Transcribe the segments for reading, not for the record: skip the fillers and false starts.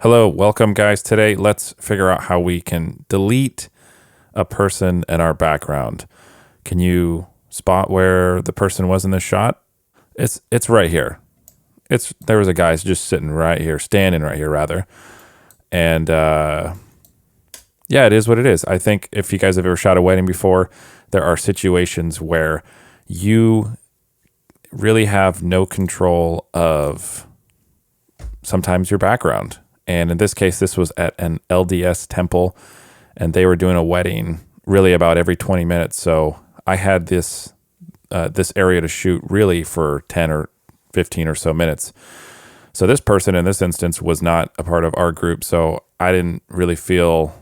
Hello, welcome guys. Today, let's figure out how we can delete a person in our background. Can you spot where the person was in this shot? It's right here. There was a guy just sitting right here, standing right here rather. And yeah, it is what it is. I think if you guys have ever shot a wedding before, there are situations where you really have no control of sometimes your background. And in this case, this was at an LDS temple, and they were doing a wedding really about every 20 minutes. So I had this area to shoot really for 10 or 15 or so minutes. So this person in this instance was not a part of our group, so I didn't really feel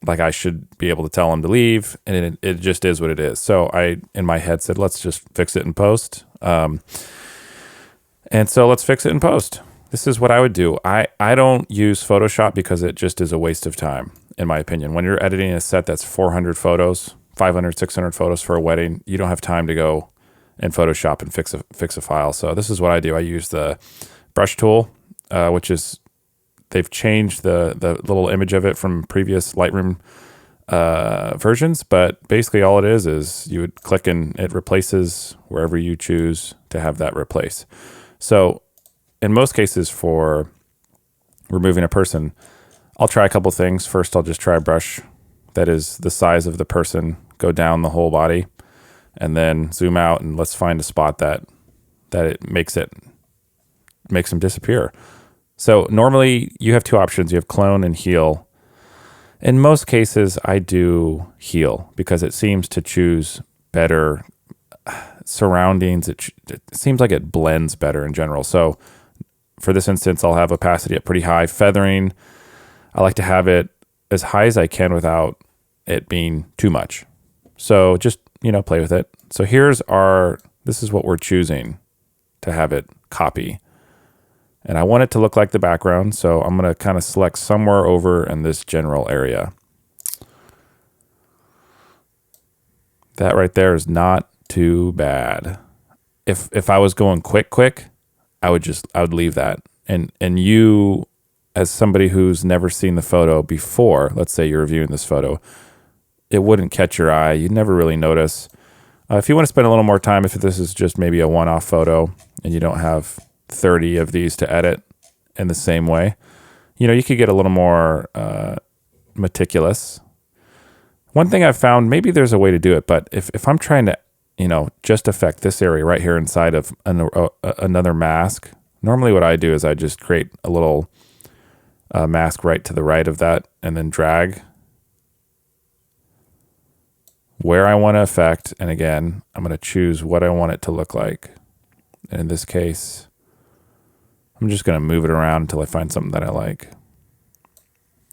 like I should be able to tell him to leave, and it just is what it is. So I, in my head, said, let's just fix it in post. And so let's fix it in post. This is what I would do. I don't use Photoshop because it just is a waste of time, in my opinion. When you're editing a set that's 400 photos, 500, 600 photos for a wedding, you don't have time to go in Photoshop and fix a file. So this is what I do. I use the brush tool, which is, they've changed the little image of it from previous Lightroom versions, but basically all it is you would click and it replaces wherever you choose to have that replace. So in most cases for removing a person, I'll try a couple things. First, I'll just try a brush that is the size of the person, go down the whole body, and then zoom out and let's find a spot that it makes them disappear. So normally you have two options. You have clone and heal. In most cases, I do heal because it seems to choose better surroundings. It seems like it blends better in general. So for this instance, I'll have opacity at pretty high. Feathering, I like to have it as high as I can without it being too much. So just, play with it. So this is what we're choosing to have it copy. And I want it to look like the background. So I'm going to kind of select somewhere over in this general area. That right there is not too bad. If I was going quick, I would leave that. And you, as somebody who's never seen the photo before, let's say you're reviewing this photo, it wouldn't catch your eye. You'd never really notice. If you want to spend a little more time, if this is just maybe a one-off photo and you don't have 30 of these to edit in the same way, you could get a little more meticulous. One thing I've found, maybe there's a way to do it, but if I'm trying to just affect this area right here inside of another mask. Normally what I do is I just create a little mask right to the right of that and then drag where I want to affect. And again, I'm going to choose what I want it to look like. And in this case, I'm just going to move it around until I find something that I like.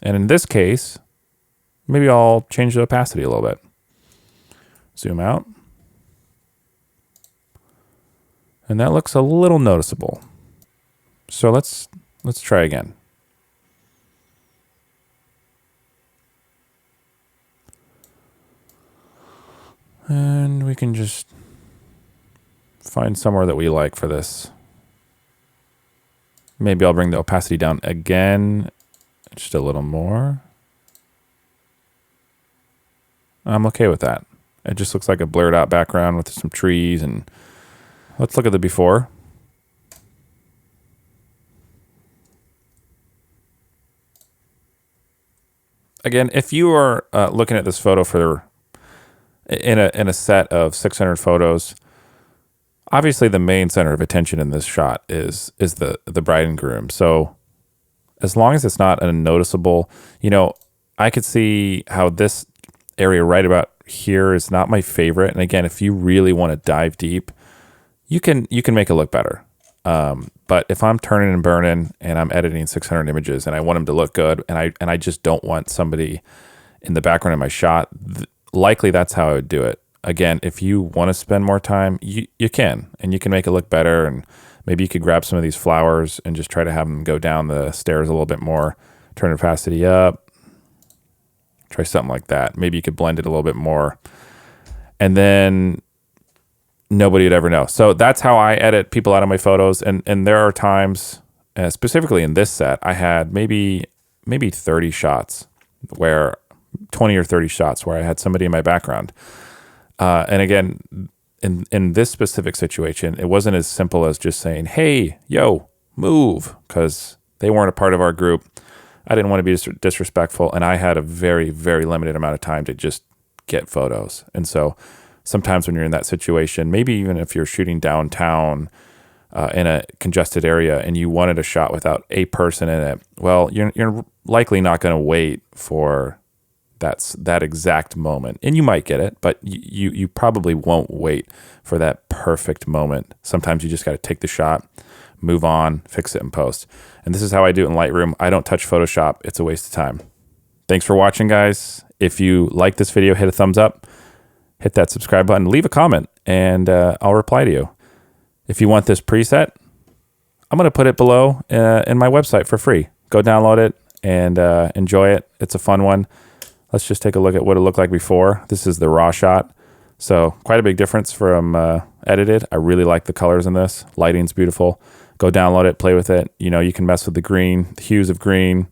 And in this case, maybe I'll change the opacity a little bit. Zoom out. And that looks a little noticeable. So let's try again. And we can just find somewhere that we like for this. Maybe I'll bring the opacity down again, just a little more. I'm okay with that. It just looks like a blurred out background with some trees. And let's look at the before. Again, if you are looking at this photo in a set of 600 photos, obviously the main center of attention in this shot is the bride and groom. So as long as it's not a noticeable, I could see how this area right about here is not my favorite. And again, if you really want to dive deep, you can make it look better. But if I'm turning and burning and I'm editing 600 images and I want them to look good, and I just don't want somebody in the background of my shot, likely that's how I would do it. Again, if you want to spend more time, you can, and you can make it look better. And maybe you could grab some of these flowers and just try to have them go down the stairs a little bit more, turn opacity up, try something like that. Maybe you could blend it a little bit more. And then nobody would ever know. So that's how I edit people out of my photos. And there are times, specifically in this set, I had maybe 30 shots where 20 or 30 shots where I had somebody in my background. And again, in this specific situation, it wasn't as simple as just saying, hey, yo, move, because they weren't a part of our group. I didn't want to be disrespectful, and I had a very, very limited amount of time to just get photos. And so sometimes when you're in that situation, maybe even if you're shooting downtown in a congested area and you wanted a shot without a person in it, well, you're likely not going to wait for that exact moment. And you might get it, but you probably won't wait for that perfect moment. Sometimes you just got to take the shot, move on, fix it in post. And this is how I do it in Lightroom. I don't touch Photoshop. It's a waste of time. Thanks for watching, guys. If you like this video, hit a thumbs up, hit that subscribe button, leave a comment, and I'll reply to you. If you want this preset, I'm going to put it below in my website for free. Go download it and enjoy it. It's a fun one. Let's just take a look at what it looked like before. This is the raw shot. So quite a big difference from edited. I really like the colors in this. Lighting's beautiful. Go download it, play with it. You know, you can mess with the green, the hues of green,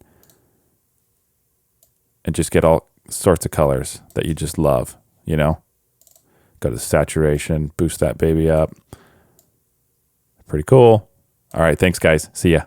and just get all sorts of colors that you just love, you know? Go to saturation, boost that baby up. Pretty cool. All right, thanks, guys. See ya.